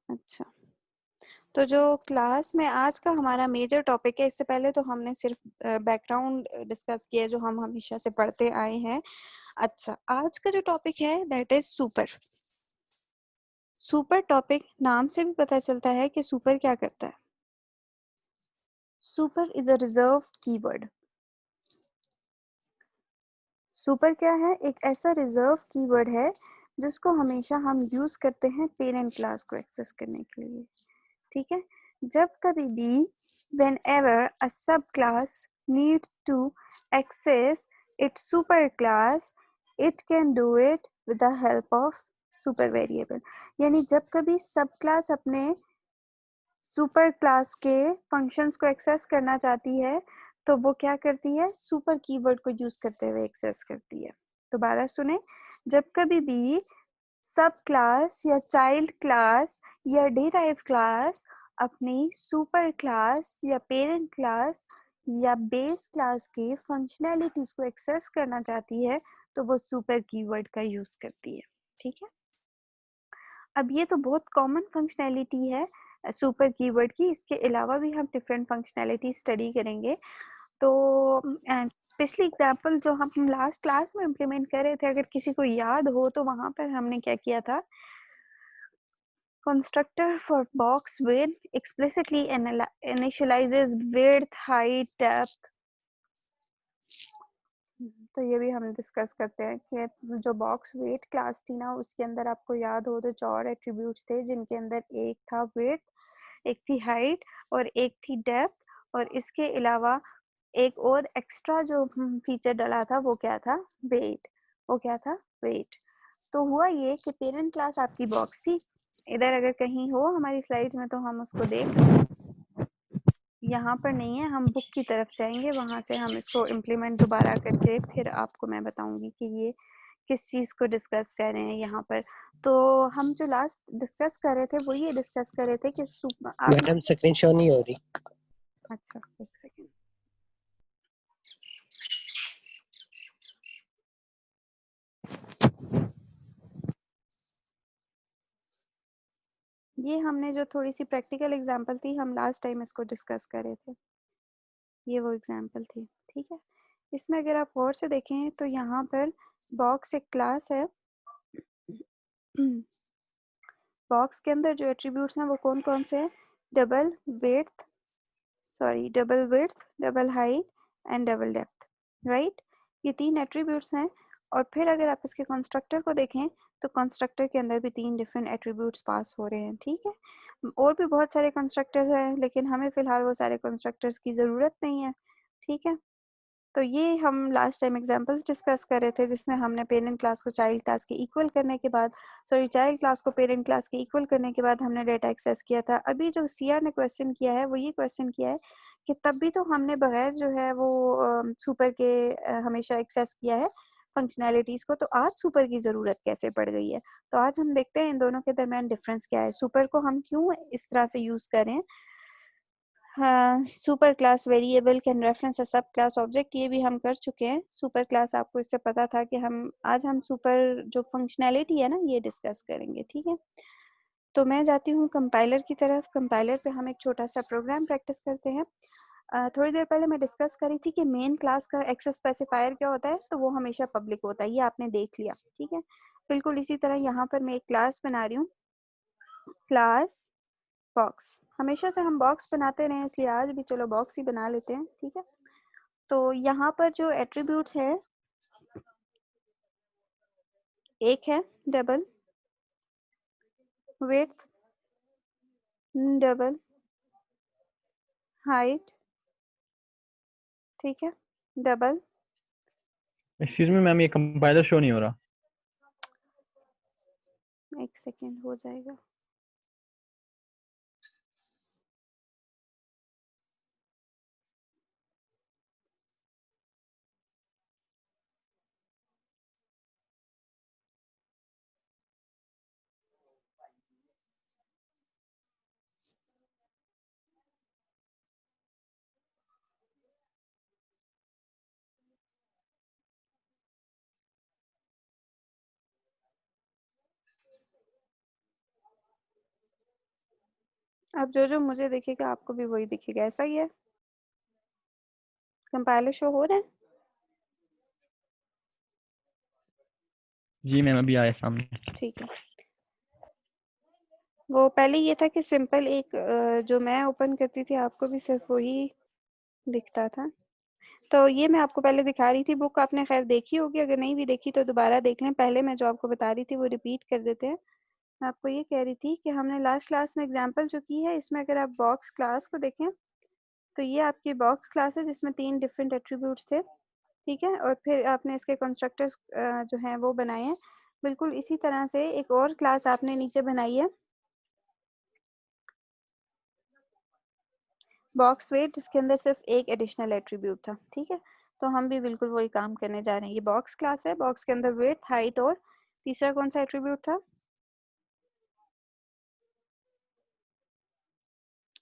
अच्छा, तो जो क्लास में आज का हमारा मेजर टॉपिक है, इससे पहले तो हमने सिर्फ बैकग्राउंड डिस्कस किया जो हम हमेशा से पढ़ते आए हैं। अच्छा, आज का जो टॉपिक है that is super. Super topic नाम से भी पता चलता है कि सुपर क्या करता है। Super is a reserve keyword. Super क्या है? एक ऐसा रिजर्व कीवर्ड है जिसको हमेशा हम यूज करते हैं पेरेंट क्लास को एक्सेस करने के लिए। ठीक है, जब कभी भी whenever a subclass needs to access its superclass, it can do it with the help of super variable। यानी जब कभी सब क्लास अपने सुपर क्लास के फंक्शंस को एक्सेस करना चाहती है तो वो क्या करती है? सुपर कीवर्ड को यूज करते हुए एक्सेस करती है। दोबारा सुने, जब कभी भी सब क्लास या चाइल्ड क्लास या डिराइव क्लास अपनी सुपर क्लास या पेरेंट क्लास या बेस क्लास के फंक्शनैलिटीज को एक्सेस करना चाहती है तो वो सुपर कीवर्ड का यूज करती है। ठीक है, अब ये तो बहुत कॉमन फंक्शनैलिटी है सुपर कीवर्ड की। इसके अलावा भी हम डिफरेंट फंक्शनैलिटी स्टडी करेंगे। तो पिछली एग्जांपल जो हम लास्ट क्लास में इम्प्लीमेंट कर रहे थे, अगर किसी को याद हो तो वहां पर हमने क्या किया था? constructor for box width explicitly initializes width, height, depth। तो ये भी हम डिस्कस करते हैं कि जो बॉक्स वेट क्लास थी ना, उसके अंदर आपको याद हो तो 4 एट्रीब्यूट्स थे, जिनके अंदर एक था वेट, एक थी हाइट और एक थी डेप्थ। और इसके अलावा एक और एक्स्ट्रा जो फीचर डाला था वो क्या था? वेट। वो क्या था? वेट। तो हुआ ये कि पेरेंट क्लास आपकी बॉक्स थी, इधर अगर कहीं हो हमारी स्लाइड्स में तो हम उसको देख लें। यहाँ पर नहीं है, हम बुक की तरफ जाएंगे, वहां से हम इसको इम्प्लीमेंट दोबारा करके फिर आपको मैं बताऊंगी कि ये किस चीज को डिस्कस कर रहे हैं यहाँ पर। तो हम जो लास्ट डिस्कस कर रहे थे वो ये डिस्कस कर रहे थे कि मैडम स्क्रीन शो नहीं हो रही। अच्छा, एक सेकेंड। ये हमने जो थोड़ी सी प्रैक्टिकल एग्जांपल थी, हम लास्ट टाइम इसको डिस्कस कर रहे थे, ये वो एग्जांपल थी। ठीक है, इसमें अगर आप गौर से देखें तो यहाँ पर बॉक्स एक क्लास है। बॉक्स के अंदर जो एट्रीब्यूट्स हैं वो कौन कौन से हैं? Double width, double width, double height and double depth. Right, ये 3 एट्रीब्यूट्स हैं। और फिर अगर आप इसके कंस्ट्रक्टर को देखें तो कंस्ट्रक्टर के अंदर भी 3 डिफरेंट एट्रीब्यूट्स पास हो रहे हैं। ठीक है, और भी बहुत सारे कंस्ट्रक्टर्स हैं लेकिन हमें फिलहाल वो सारे कंस्ट्रक्टर्स की ज़रूरत नहीं है। ठीक है, तो ये हम लास्ट टाइम एग्जांपल्स डिस्कस कर रहे थे जिसमें हमने पेरेंट क्लास को चाइल्ड क्लास के इक्वल करने के बाद, चाइल्ड क्लास को पेरेंट क्लास के इक्वल करने के बाद हमने डेटा एक्सेस किया था। अभी जो सीआर ने क्वेश्चन किया है वो ये क्वेश्चन किया है कि तब भी तो हमने बगैर जो है वो सुपर के हमेशा एक्सेस किया है फंक्शनैलिटीज को, तो आज सुपर की ज़रूरत कैसे पड़ गई है? तो आज हम देखते हैं इन दोनों के दरमियान डिफरेंस क्या है, सुपर को हम क्यों इस तरह से यूज़ करें। हाँ, super class variable can reference a sub class object, ये भी हम कर चुके हैं। सुपर क्लास आपको इससे पता था कि आज हम सुपर जो फंक्शनैलिटी है ना ये डिस्कस करेंगे। ठीक है, तो मैं जाती हूँ कंपाइलर की तरफ। कंपाइलर पे हम एक छोटा सा प्रोग्राम प्रैक्टिस करते हैं। थोड़ी देर पहले मैं डिस्कस करी थी कि मेन क्लास का एक्सेस स्पेसिफायर क्या होता है, तो वो हमेशा पब्लिक होता है, ये आपने देख लिया। ठीक है, बिल्कुल इसी तरह यहाँ पर मैं एक क्लास बना रही हूँ, क्लास बॉक्स। हमेशा से हम बॉक्स बनाते रहे इसलिए आज भी चलो बॉक्स ही बना लेते हैं। ठीक है, तो यहाँ पर जो एट्रीब्यूट्स है, एक है डबल विड्थ, डबल हाइट, ठीक है, डबल। एक्सक्यूज मी मैम, ये कंपाइलर शो नहीं हो रहा। एक सेकेंड, हो जाएगा। अब जो मुझे दिखेगा आपको भी वही दिखेगा, ऐसा ही है। कंपाइलर शो हो रहा है? जी मैम अभी आया सामने। ठीक है। वो पहले ये था कि सिंपल एक जो मैं ओपन करती थी आपको भी सिर्फ वही दिखता था। तो ये मैं आपको पहले दिखा रही थी, बुक आपने खैर देखी होगी, अगर नहीं भी देखी तो दोबारा देख लें। पहले मैं जो आपको बता रही थी वो रिपीट कर देते हैं। मैं आपको ये कह रही थी कि हमने लास्ट क्लास में एग्जांपल जो की है, इसमें अगर आप बॉक्स क्लास को देखें तो ये आपकी बॉक्स क्लास है जिसमें 3 डिफरेंट एट्रीब्यूट्स थे, ठीक है। और फिर आपने इसके कंस्ट्रक्टर्स जो हैं वो बनाए हैं। बिल्कुल इसी तरह से एक और क्लास आपने नीचे बनाई है, बॉक्स वेट, जिसके अंदर सिर्फ एक एडिशनल एट्रीब्यूट था, ठीक है। तो हम भी बिल्कुल वही काम करने जा रहे हैं। ये बॉक्स क्लास है, बॉक्स के अंदर वेट, हाइट और तीसरा कौन सा एट्रीब्यूट था?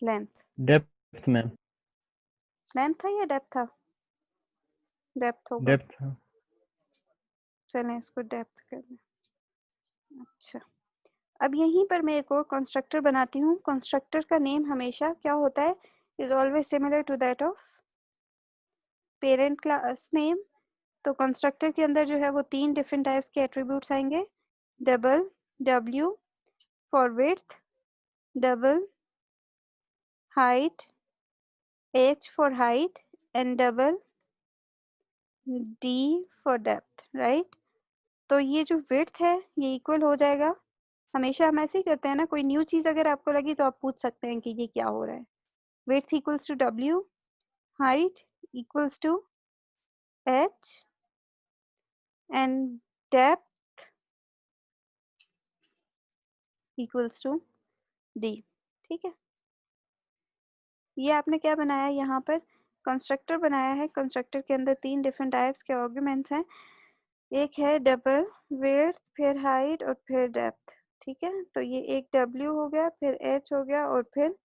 लेंथ। Depth ma'am. लेंथ था या डेप्थ था? डेप्थ होगा। डेप्थ। चलें इसको डेप्थ कर लें। अच्छा, अब यहीं पर मैं एक और कंस्ट्रक्टर बनाती हूँ। कंस्ट्रक्टर का नेम हमेशा क्या होता है? Is always similar to that of parent class name. तो कंस्ट्रक्टर के अंदर जो है वो 3 डिफरेंट टाइप्स के एट्रीब्यूट्स आएंगे। Double W for width, double height H for height and double D for depth, right. तो ये जो विड्थ है ये इक्वल हो जाएगा, हमेशा हम ऐसे ही करते हैं ना, कोई न्यू चीज अगर आपको लगी तो आप पूछ सकते हैं कि ये क्या हो रहा है। Width equals to W, height equals to H and depth equals to D, ठीक है। ये आपने क्या बनाया है? यहाँ पर कंस्ट्रक्टर बनाया है। कंस्ट्रक्टर के अंदर 3 डिफरेंट टाइप्स के आर्गुमेंट्स हैं। एक है डबल विड्थ, फिर हाइट और फिर डेप्थ, ठीक है। तो ये एक W हो गया, फिर H हो गया और फिर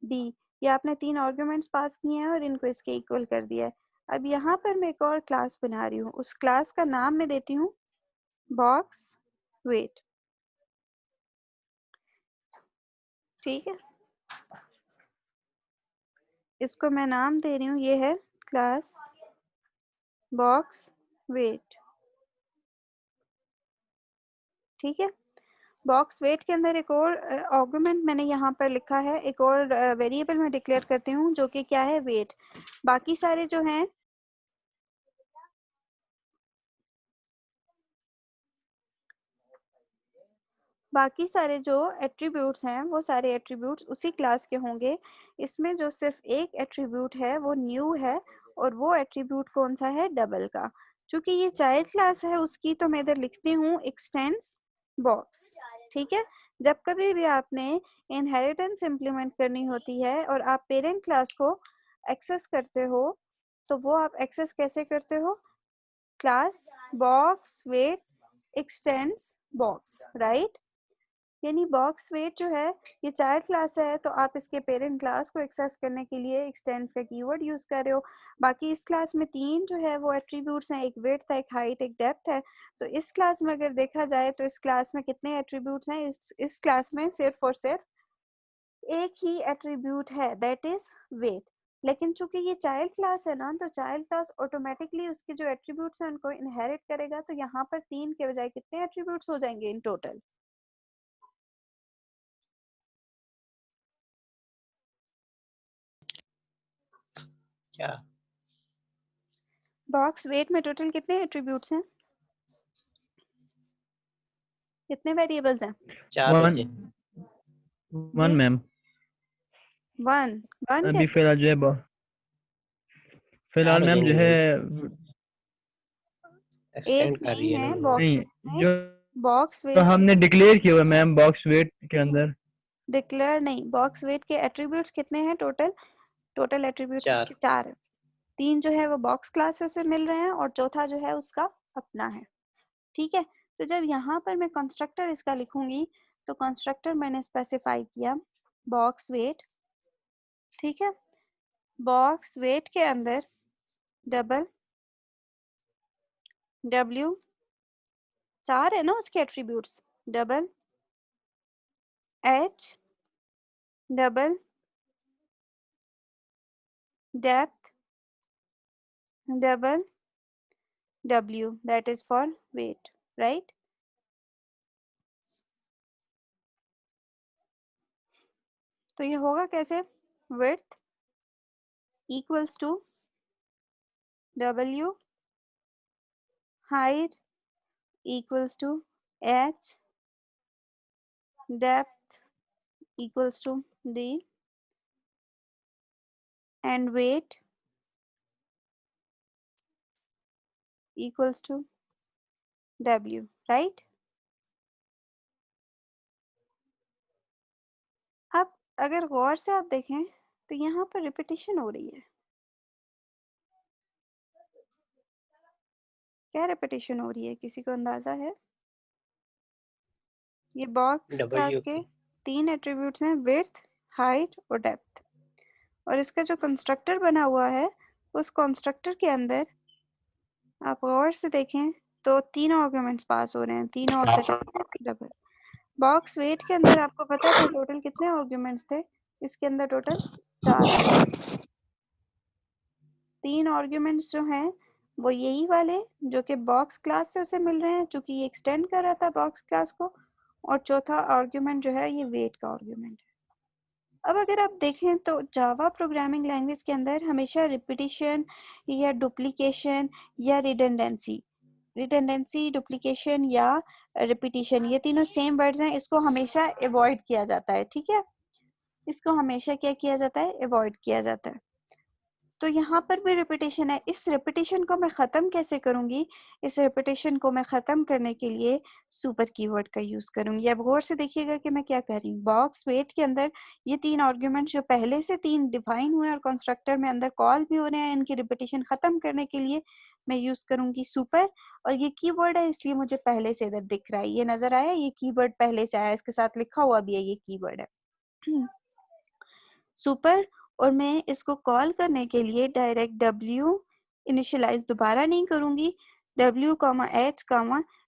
D। ये आपने 3 आर्गुमेंट्स पास किए हैं और इनको इसके इक्वल कर दिया है। अब यहाँ पर मैं एक और क्लास बना रही हूँ, उस क्लास का नाम मैं देती हूँ बॉक्स वेट, ठीक है। इसको मैं नाम दे रही हूँ, ये है क्लास बॉक्स वेट, ठीक है। बॉक्स वेट के अंदर एक और आर्गुमेंट मैंने यहाँ पर लिखा है, एक और वेरिएबल मैं डिक्लेयर करती हूँ जो कि क्या है? वेट। बाकी सारे जो हैं बाकी सारे जो एट्रीब्यूट्स हैं वो सारे एट्रीब्यूट्स उसी क्लास के होंगे। इसमें जो सिर्फ एक एट्रीब्यूट है वो न्यू है, और वो एट्रीब्यूट कौन सा है? डबल का। चूंकि ये चाइल्ड क्लास है उसकी, तो मैं इधर लिखती हूँ एक्सटेंड्स बॉक्स, ठीक है। जब कभी भी आपने इनहेरिटेंस इम्प्लीमेंट करनी होती है और आप पेरेंट क्लास को एक्सेस करते हो, तो वो आप एक्सेस कैसे करते हो? Class box weight extends box, right. यानी बॉक्स वेट जो है ये चाइल्ड क्लास है, तो आप इसके पेरेंट क्लास को एक्सेस करने के लिए एक्सटेंड्स का कीवर्ड यूज कर रहे हो। बाकी इस क्लास में 3 जो है वो एट्रीब्यूट्स हैं, एक विड्थ है, एक हाइट, एक डेप्थ है। तो इस क्लास में अगर देखा जाए तो इस क्लास में कितने एट्रीब्यूट्स हैं? इस क्लास में सिर्फ और सिर्फ एक ही एट्रीब्यूट है, दैट इज वेट। लेकिन चूंकि ये चाइल्ड क्लास है ना, तो चाइल्ड क्लास ऑटोमेटिकली उसके जो एट्रीब्यूट्स हैं उनको इनहेरिट करेगा। तो यहाँ पर 3 के बजाय कितने एट्रीब्यूट्स हो जाएंगे इन टोटल? क्या? बॉक्स वेट में टोटल कितने एट्रीब्यूट्स हैं? कितने वेरिएबल्स हैं? 4 वन बजे। वन जी, मैम। 1 1 अभी कैसे? फिलहाल जो है फिलहाल 4 हो मैम जो जाएंगे है भाई, एक एक्सटेंड कर रही नहीं है ना है वो। बॉक्स नहीं, वेट में। जो बॉक्स तो वेट हमने डिक्लेयर किया हुआ है मैम बॉक्स वेट के अंदर। डिक्लेयर नहीं, बॉक्स वेट के एट्रीब्यूट्स कितने हैं टोटल? टोटल एट्रीब्यूट्स उसके 4। 4 है। 3 जो है वो बॉक्स क्लास से मिल रहे हैं और चौथा जो है उसका अपना है, ठीक है। तो जब यहाँ पर मैं कंस्ट्रक्टर इसका लिखूंगी, तो कंस्ट्रक्टर मैंने स्पेसिफाई किया बॉक्स वेट, ठीक है। बॉक्स वेट के अंदर डबल W, 4 है ना उसके attributes, double H double depth double W, that is for weight, right? तो ये होगा कैसे? width equals to W, height equals to H, depth equals to D, and weight equals to W, right? अब अगर गौर से आप देखें तो यहाँ पर रिपीटिशन हो रही है। क्या रिपीटिशन हो रही है, किसी को अंदाजा है? ये बॉक्स क्लास W के की 3 एट्रीब्यूट्स हैं, विड्थ, हाइट और डेप्थ। और इसका जो कंस्ट्रक्टर बना हुआ है, उस कंस्ट्रक्टर के अंदर आप गौर से देखें तो तीनों आर्गुमेंट्स पास हो रहे हैं, तीनों of the double. Box weight के अंदर आपको पता था टोटल कितने आर्गुमेंट्स थे? इसके अंदर टोटल 4। 3 आर्गुमेंट्स जो हैं वो यही वाले जो कि बॉक्स क्लास से उसे मिल रहे हैं, चूंकि ये एक्सटेंड कर रहा था बॉक्स क्लास को। और चौथा आर्गुमेंट जो है ये वेट का आर्गुमेंट है। अब अगर आप देखें तो जावा प्रोग्रामिंग लैंग्वेज के अंदर हमेशा रिपीटिशन या डुप्लीकेशन या रिडंडेंसी डुप्लीकेशन या रिपीटिशन, ये तीनों सेम वर्ड्स हैं, इसको हमेशा अवॉइड किया जाता है। ठीक है, इसको हमेशा क्या किया जाता है? अवॉइड किया जाता है। तो यहाँ पर भी रिपीटिशन है। इस रिपीटिशन को मैं ख़त्म कैसे करूँगी? इस रिपीटिशन को मैं ख़त्म करने के लिए सुपर कीवर्ड का यूज़ करूँगी। अब गौर से देखिएगा कि मैं क्या कर रही हूँ। बॉक्स वेट के अंदर ये 3 आर्ग्यूमेंट जो पहले से 3 डिफाइन हुए और कंस्ट्रक्टर में अंदर कॉल भी हो रहे हैं, इनकी रिपीटिशन ख़त्म करने के लिए मैं यूज़ करूँगी सुपर। और ये कीवर्ड है इसलिए मुझे पहले से इधर दिख रहा है, ये नज़र आया, ये कीवर्ड पहले से आया, इसके साथ लिखा हुआ भी है, ये कीवर्ड है सुपर। और मैं इसको कॉल करने के लिए डायरेक्ट W इनिशियलाइज दोबारा नहीं करूंगी, W, H,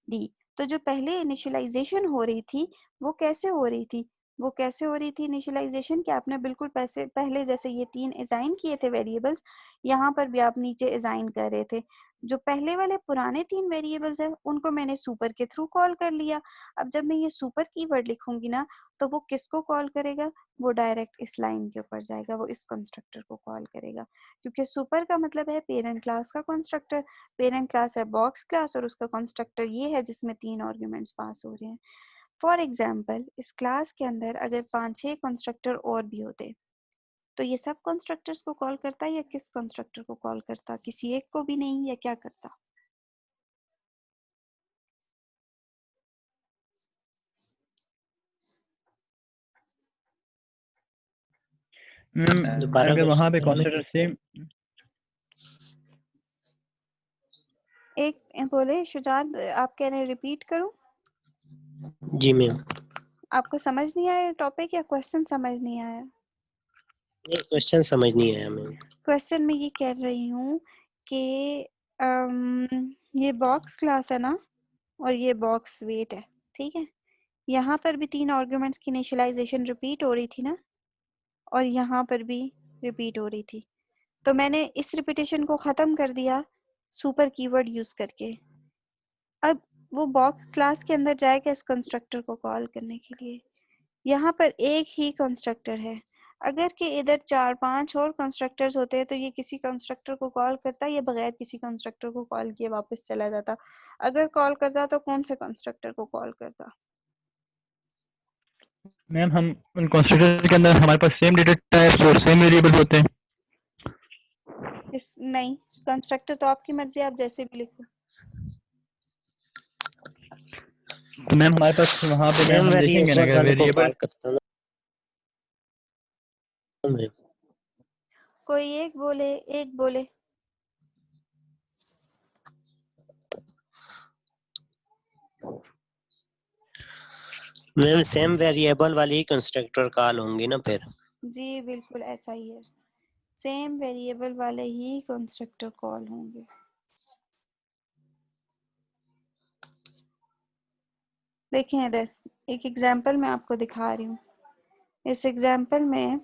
D। तो जो पहले इनिशियलाइजेशन हो रही थी वो कैसे हो रही थी? वो कैसे हो रही थी इनिशियलाइजेशन? कि आपने बिल्कुल पहले जैसे ये 3 असाइन किए थे वेरिएबल्स, यहाँ पर भी आप नीचे असाइन कर रहे थे। जो पहले वाले पुराने 3 वेरिएबल्स हैं उनको मैंने सुपर के थ्रू कॉल कर लिया। अब जब मैं ये सुपर कीवर्ड लिखूंगी ना तो वो किसको कॉल करेगा? वो डायरेक्ट इस लाइन के ऊपर जाएगा, वो इस कंस्ट्रक्टर को कॉल करेगा, क्योंकि सुपर का मतलब है पेरेंट क्लास का कंस्ट्रक्टर। पेरेंट क्लास है बॉक्स क्लास और उसका कंस्ट्रक्टर ये है जिसमें 3 आर्गुमेंट्स पास हो रहे हैं। फॉर एग्जाम्पल इस क्लास के अंदर अगर 5-6 कंस्ट्रक्टर और भी होते तो ये सब कंस्ट्रक्टर्स को कॉल करता या किस कंस्ट्रक्टर को कॉल करता? किसी एक को भी नहीं, या क्या करता? मैम दोबारा अगर वहाँ पे क्वेश्चन कंस्ट्रक्टर सेम, एक बोले शुजात, आप कह रहे हैं रिपीट करूं? जी मैम। आपको समझ नहीं आया टॉपिक या क्वेश्चन समझ नहीं आया? ये क्वेश्चन समझ नहीं आया मैम। क्वेश्चन में ये कह रही हूँ कि ये बॉक्स क्लास है ना और ये बॉक्स वेट है, ठीक है। यहाँ पर भी 3 आर्गुमेंट्स की इनिशियलाइजेशन रिपीट हो रही थी ना, और यहाँ पर भी रिपीट हो रही थी। तो मैंने इस रिपीटेशन को ख़त्म कर दिया सुपर कीवर्ड यूज़ करके। अब वो बॉक्स क्लास के अंदर जाएगा इस कंस्ट्रक्टर को कॉल करने के लिए। यहाँ पर एक ही कंस्ट्रक्टर है, अगर कि इधर 4-5 और कंस्ट्रक्टर्स होते हैं तो ये किसी कंस्ट्रक्टर को कॉल करता या बगैर किसी कंस्ट्रक्टर को कॉल किए वापस चला जाता? अगर कॉल करता तो कौन से कंस्ट्रक्टर को कॉल करता? मैम हम उन कंस्ट्रक्टर के अंदर हमारे पास सेम डेटा टाइप्स और सेम वेरिएबल होते हैं। नहीं, कंस्ट्रक्टर तो आपकी मर्जी, आप जैसे भी लिखो। तो मैम हमारे पास वहाँ पे मैम सेम हम देखेंगे ना वेरिएबल अगर वाले को वेरिएबल, कॉल करता ना मैम। कोई एक बोले, एक बोले। मैम सेम वेरिएबल वाले ही कंस्ट्रक्टर कॉल होंगे ना फिर। जी बिल्कुल ऐसा ही है, सेम वेरिएबल वाले ही कंस्ट्रक्टर कॉल होंगे। देखें इधर एक एग्जांपल मैं आपको दिखा रही हूँ। इस एग्जाम्पल में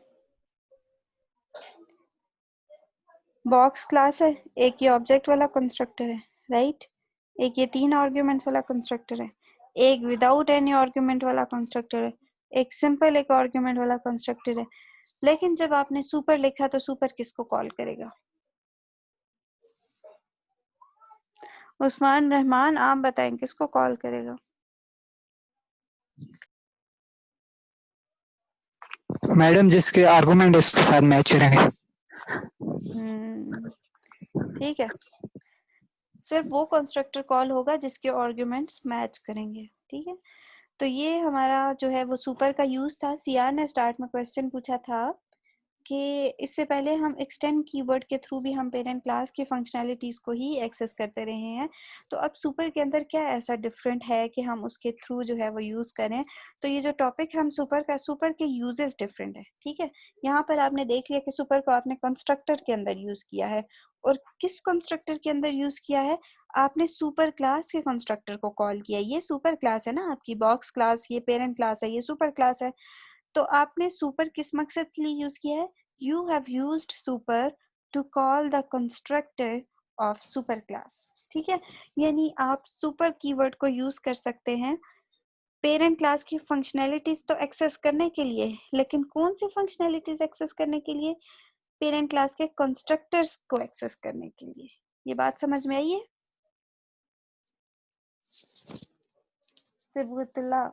बॉक्स क्लास है, एक ये ऑब्जेक्ट वाला कंस्ट्रक्टर है, राइट, एक ये 3 आर्ग्यूमेंट्स वाला कंस्ट्रक्टर है, एक विदाउट एनी आर्ग्यूमेंट वाला कंस्ट्रक्टर है, एक सिंपल एक आर्ग्यूमेंट वाला कंस्ट्रक्टर है। लेकिन जब आपने सुपर लिखा तो सुपर किसको कॉल करेगा? उस्मान रहमान, आप बताएं किसको कॉल करेगा? मैडम जिसके आर्गुमेंट इसके साथ मैच करेंगे। ठीक है, सिर्फ वो कंस्ट्रक्टर कॉल होगा जिसके आर्ग्यूमेंट्स मैच करेंगे। ठीक है, तो ये हमारा जो है वो सुपर का यूज था। सियार ने स्टार्ट में क्वेश्चन पूछा था कि इससे पहले हम एक्सटेंड कीवर्ड के थ्रू भी हम पेरेंट क्लास की फंक्शनैलिटीज को ही एक्सेस करते रहे हैं, तो अब सुपर के अंदर क्या ऐसा डिफरेंट है कि हम उसके थ्रू जो है वो यूज करें? तो ये जो टॉपिक हम सुपर का, सुपर के यूजेस डिफरेंट है। ठीक है, यहाँ पर आपने देख लिया कि सुपर को आपने कंस्ट्रक्टर के अंदर यूज किया है, और किस कंस्ट्रक्टर के अंदर यूज किया है? आपने सुपर क्लास के कंस्ट्रक्टर को कॉल किया। ये सुपर क्लास है ना आपकी, बॉक्स क्लास ये पेरेंट क्लास है, ये सुपर क्लास है। तो आपने सुपर किस मकसद के लिए यूज किया है? You have used super to call the constructor of super class. ठीक है, यानी आप सुपर कीवर्ड को यूज कर सकते हैं पेरेंट क्लास की फंक्शनैलिटीज तो एक्सेस करने के लिए, लेकिन कौन सी फंक्शनैलिटीज एक्सेस करने के लिए? पेरेंट क्लास के कंस्ट्रक्टर्स को एक्सेस करने के लिए। ये बात समझ में आई है? सिबगतुल्लाह,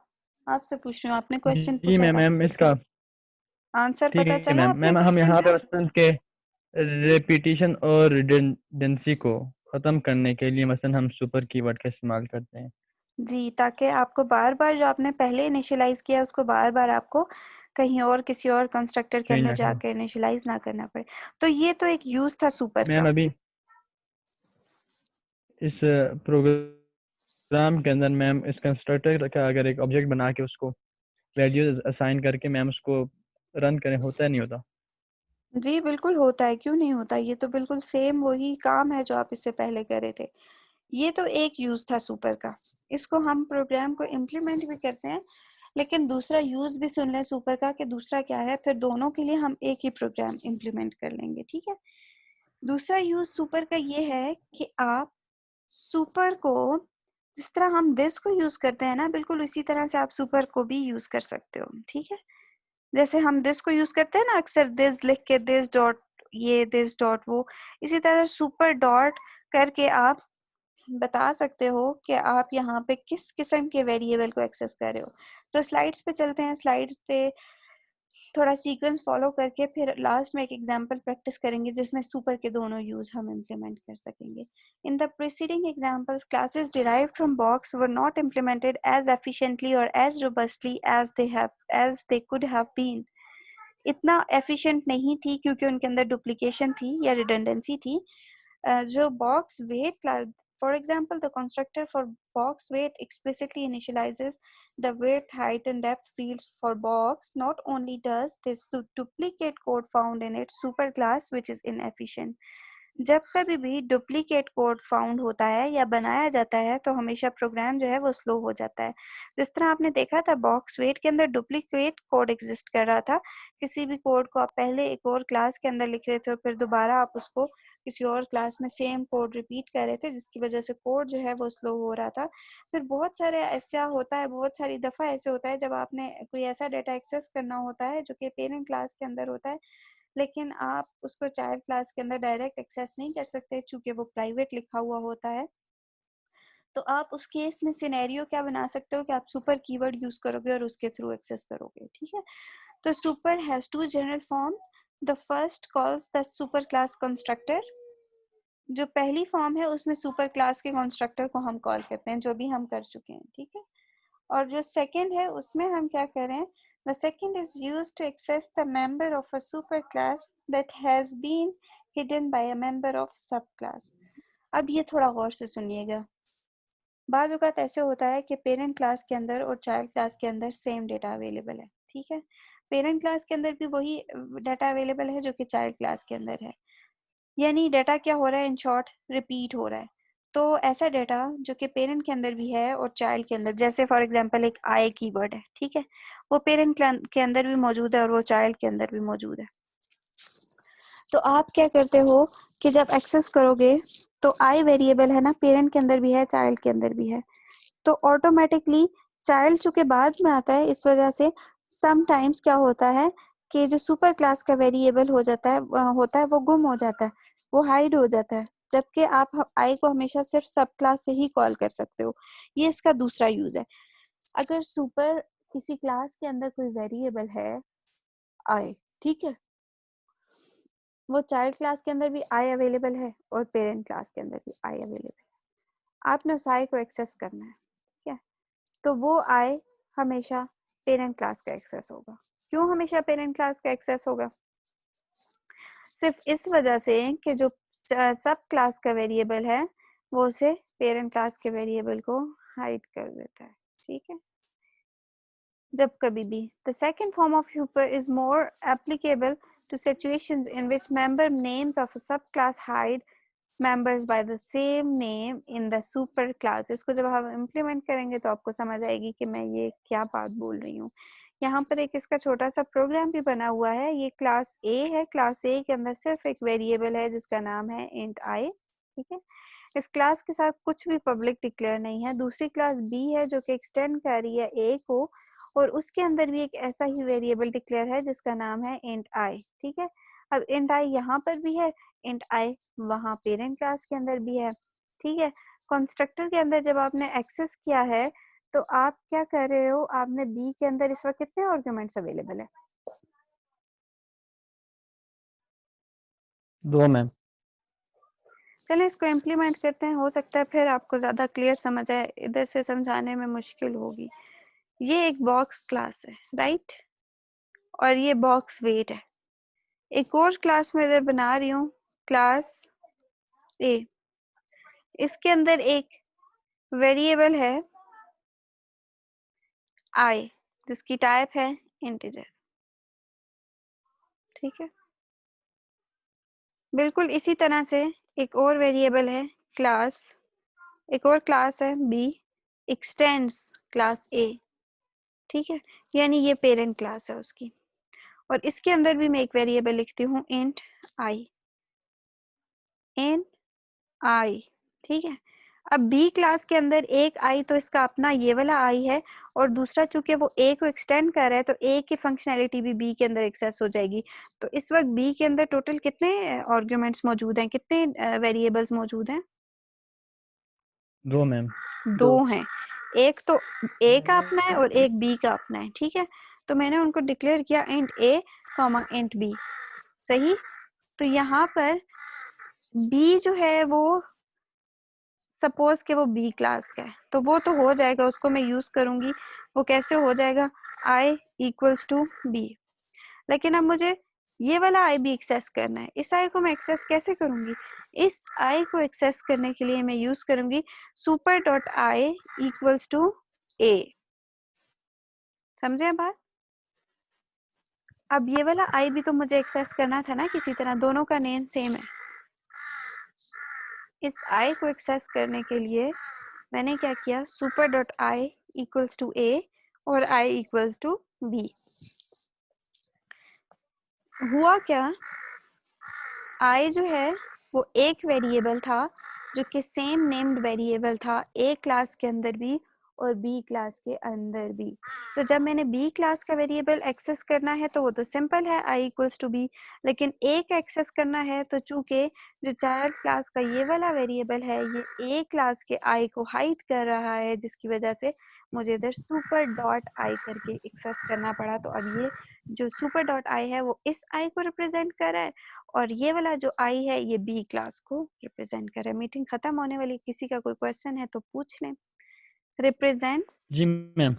आपसे पूछ रही हूँ, आपने क्वेश्चन जी पूछा था, मैम, इसका आंसर ठीक पता है चला मैम। आपने मैम हम क्वेश्चन यहाँ का? पे मसलन के रेपिटेशन और रिडंडेंसी को ख़त्म करने के लिए मसलन हम सुपर कीवर्ड का इस्तेमाल करते हैं। जी, ताकि आपको बार बार जो आपने पहले इनिशियलाइज किया उसको बार बार आपको कहीं और किसी और कंस्ट्रक्टर के चेंज अंदर ना करें। जाके इनिशियलाइज ना करना पड़े। तो ये तो एक यूज था सुपर मैम का। अभी इस प्रोग्राम के अंदर मैम इस कंस्ट्रक्टर का अगर एक ऑब्जेक्ट बना के उसको वैल्यूज असाइन करके मैम उसको रन करें, होता है नहीं होता? जी बिल्कुल होता है, क्यों नहीं होता? ये तो बिल्कुल सेम वही काम है जो आप इससे पहले कर रहे थे। ये तो एक यूज था सुपर का, इसको हम प्रोग्राम को इम्प्लीमेंट भी करते हैं, लेकिन दूसरा यूज भी सुन लें सुपर का कि दूसरा क्या है, फिर दोनों के लिए हम एक ही प्रोग्राम इम्प्लीमेंट कर लेंगे। ठीक है, दूसरा यूज सुपर का ये है कि आप सुपर को, जिस तरह हम दिस को यूज करते हैं ना, बिल्कुल उसी तरह से आप सुपर को भी यूज कर सकते हो। ठीक है, जैसे हम दिस को यूज करते हैं ना अक्सर, दिस लिख के दिस डॉट ये, दिस डॉट वो, इसी तरह सुपर डॉट करके आप बता सकते हो कि आप यहाँ पे किस किस्म के वेरिएबल को एक्सेस कर रहे हो। तो स्लाइड्स पे चलते हैं, स्लाइड्स पे थोड़ा सीक्वेंस फॉलो करके फिर लास्ट में एक एग्जांपल प्रैक्टिस करेंगे जिसमें सुपर के दोनों यूज हम इम्प्लीमेंट कर सकेंगे। In the preceding examples, classes derived from box were not implemented as efficiently or as robustly as they could have been. इतना एफिशिएंट नहीं थी क्योंकि उनके अंदर डुप्लीकेशन थी या रिडंडेंसी थी। जो box weight class, for example, the constructor for box weight explicitly initializes the width, height, and depth fields for box. Not only does this duplicate code found in its superclass, which is inefficient. जब कभी भी duplicate code found होता है या बनाया जाता है तो हमेशा प्रोग्राम जो है वो स्लो हो जाता है। जिस तरह आपने देखा था बॉक्स वेट के अंदर डुप्लीकेट कोड एग्जिस्ट कर रहा था, किसी भी कोड को आप पहले एक और क्लास के अंदर लिख रहे थे और फिर दोबारा आप उसको किसी और क्लास में सेम कोड रिपीट कर रहे थे, जिसकी वजह से कोड जो है वो स्लो हो रहा था। फिर बहुत सारे ऐसा होता है, बहुत सारी दफ़ा ऐसे होता है जब आपने कोई ऐसा डेटा एक्सेस करना होता है जो कि पेरेंट क्लास के अंदर होता है, लेकिन आप उसको चाइल्ड क्लास के अंदर डायरेक्ट एक्सेस नहीं कर सकते चूंकि वो प्राइवेट लिखा हुआ होता है। तो आप उस केस में सिनेरियो क्या बना सकते हो कि आप सुपर कीवर्ड यूज करोगे और उसके थ्रू एक्सेस करोगे। ठीक है, तो super has two general forms. The first calls the super class constructor. जो पहली फॉर्म है उसमें सुपर क्लास के कंस्ट्रक्टर को हम कॉल करते हैं, जो भी हम कर चुके हैं। ठीक है, और जो सेकंड है उसमें हम क्या करें? The second is used to access the member of a superclass that has been hidden by a member of subclass. अब ये थोड़ा गौर से सुनिएगा। बाज़ औक़ात ऐसे होता है कि पेरेंट क्लास के अंदर और चाइल्ड क्लास के अंदर सेम डेटा अवेलेबल है। ठीक है, पेरेंट क्लास के अंदर भी वही डाटा अवेलेबल है जो कि चाइल्ड क्लास के अंदर है, यानी डाटा क्या हो रहा है, इन शॉर्ट रिपीट हो रहा है। तो ऐसा डेटा जो कि पेरेंट के अंदर भी है और चाइल्ड के अंदर, जैसे फॉर एग्जांपल एक आई कीवर्ड है, ठीक है, वो पेरेंट के अंदर भी मौजूद है और वो चाइल्ड के अंदर भी मौजूद है। तो आप क्या करते हो कि जब एक्सेस करोगे तो आई वेरिएबल है ना, पेरेंट के अंदर भी है, चाइल्ड के अंदर भी है, तो ऑटोमेटिकली चाइल्ड चूंकि बाद में आता है, इस वजह से समटाइम्स क्या होता है कि जो सुपर क्लास का वेरिएबल होता है वो गुम हो जाता है, वो हाइड हो जाता है, जबकि आप आई को हमेशा सिर्फ सब क्लास से ही कॉल कर सकते हो। ये इसका दूसरा यूज है। अगर सुपर किसी क्लास के अंदर कोई वेरिएबल है आई, ठीक है, वो चाइल्ड क्लास के अंदर भी आई अवेलेबल है और पेरेंट क्लास के अंदर भी आई अवेलेबल है, आपने उस आई को एक्सेस करना है, ठीक है, तो वो आई हमेशा पेरेंट क्लास का एक्सेस होगा। क्यों हमेशा पेरेंट क्लास का एक्सेस होगा? सिर्फ इस वजह से कि जो सब क्लास का वेरिएबल है वो उसे पेरेंट क्लास के वेरिएबल को हाइड कर देता है, ठीक है। जब कभी भी the second form of super is more applicable to situations in which member names of a subclass hide members by the same name in the super class। इसको जब हम इम्प्लीमेंट करेंगे तो आपको समझ आएगी कि मैं ये क्या बात बोल रही हूँ। यहाँ पर एक इसका छोटा सा प्रोग्राम भी बना हुआ है। ये क्लास ए है, क्लास ए के अंदर सिर्फ एक वेरिएबल है जिसका नाम है इंट आई, ठीक है। इस क्लास के साथ कुछ भी पब्लिक डिक्लेयर नहीं है। दूसरी क्लास बी है जो कि एक्सटेंड कर रही है ए को, और उसके अंदर भी एक ऐसा ही वेरिएबल डिक्लेयर है जिसका नाम है इंट आई, ठीक है। अब इंट आई यहाँ पर भी है, इंट आई वहाँ पेरेंट क्लास के अंदर भी है, ठीक है। कंस्ट्रक्टर के अंदर जब आपने एक्सेस किया है तो आप क्या कर रहे हो, आपने बी के अंदर इस वक्त कितने आर्गुमेंट्स अवेलेबल है? 2 मैम। चलिए इसको इम्प्लीमेंट करते हैं, हो सकता है फिर आपको ज्यादा क्लियर समझ आए, इधर से समझाने में मुश्किल होगी। ये एक बॉक्स क्लास है, राइट, और ये बॉक्स वेट है। एक और क्लास में इधर बना रही हूँ, क्लास ए, इसके अंदर एक वेरिएबल है आई जिसकी टाइप है इंटीजर, ठीक है। बिल्कुल इसी तरह से एक और वेरिएबल है क्लास, एक और क्लास है बी एक्सटेंड्स क्लास ए, ठीक है, यानी ये पेरेंट क्लास है उसकी। और इसके अंदर भी मैं एक वेरिएबल लिखती हूँ इंट आई, ठीक है। अब बी क्लास के अंदर एक आई तो इसका अपना ये वाला आई है, और दूसरा चूंकि वो ए को एक्सटेंड कर रहा है तो ए की फंक्शनैलिटी भी बी के अंदर एक्सेस हो जाएगी। तो इस वक्त बी के अंदर टोटल कितने आर्गुमेंट्स मौजूद हैं, कितने वेरिएबल्स मौजूद हैं? 2 मैम। 2 हैं, एक तो ए का अपना है और एक बी का अपना है, ठीक है। तो मैंने उनको डिक्लेयर किया इंट ए कॉमा इंट बी, सही। तो यहाँ पर बी जो है वो सपोज कि वो बी क्लास का है, तो वो तो हो जाएगा, उसको मैं यूज करूंगी। वो कैसे हो जाएगा? आई इक्वल्स टू बी। लेकिन अब मुझे ये वाला आई भी एक्सेस करना है। इस आई को मैं एक्सेस कैसे करूंगी? इस आई को एक्सेस करने के लिए मैं यूज करूंगी super dot i equals to a. समझे बात? अब ये वाला आई भी तो मुझे एक्सेस करना था ना किसी तरह, दोनों का नेम सेम है। इस आई को एक्सेस करने के लिए मैंने क्या किया, super dot i equals to a और आई इक्वल्स टू बी। हुआ क्या, आई जो है वो एक वेरिएबल था जो कि सेम नेम्ड वेरिएबल था ए क्लास के अंदर भी और बी क्लास के अंदर भी। तो जब मैंने बी क्लास का वेरिएबल एक्सेस करना है तो वो तो सिंपल है, आई इक्वल्स टू बी। लेकिन ए का एक्सेस करना है तो चूंकि जो चाइल्ड क्लास का ये वाला वेरिएबल है ये ए क्लास के आई को हाइड कर रहा है, जिसकी वजह से मुझे इधर सुपर डॉट आई करके एक्सेस करना पड़ा। तो अब ये जो सुपर डॉट आई है वो इस आई को रिप्रेजेंट कर रहा है, और ये वाला जो आई है ये बी क्लास को रिप्रेजेंट कर रहा है। मीटिंग खत्म होने वाली, किसी का कोई क्वेश्चन है तो पूछ लें। रिप्रेजेंट्स जी मैम।